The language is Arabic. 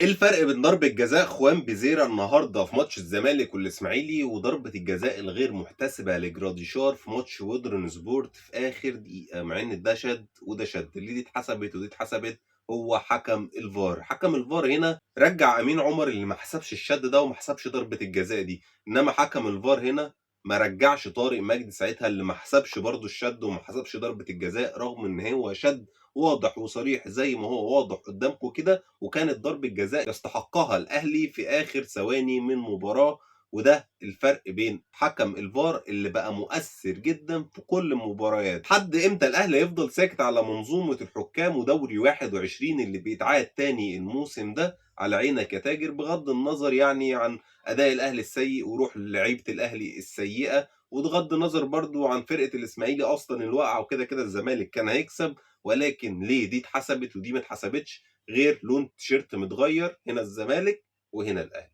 ايه الفرق بين ضربة جزاء خوان بيزيرا النهارده في ماتش الزمالك والاسماعيلي وضربة الجزاء الغير محتسبة لجراديشار في ماتش وودرن سبورت في اخر دقيقة، مع ان ده شد وده شد، اللي دي اتحسبت ودي اتحسبت. هو حكم الفار هنا رجع امين عمر اللي ما حسبش الشد ده وما حسبش ضربة الجزاء دي، انما حكم الفار هنا ما رجعش طارق مجدي ساعتها اللي ما حسبش برضه الشد وما حسبش ضربة الجزاء، رغم ان هو شد واضح وصريح زي ما هو واضح قدامكم كده، وكانت ضربة جزاء يستحقها الأهلي في آخر ثواني من مباراة. وده الفرق بين حكم الفار اللي بقى مؤثر جدا في كل المباريات. حد امتى الأهلي يفضل ساكت على منظومة الحكام ودوري 21 اللي بيتعاد تاني الموسم ده؟ على عينك يا تاجر، بغض النظر يعني عن أداء الأهلي السيء وروح لعيبة الأهلي السيئة، وبغض النظر برضو عن فرقة الإسماعيلي أصلا الواقعة، وكده كده الزمالك كان هيكسب، ولكن ليه دي اتحسبت ودي ما اتحسبتش؟ غير لون تيشيرت متغير، هنا الزمالك وهنا الاهلي.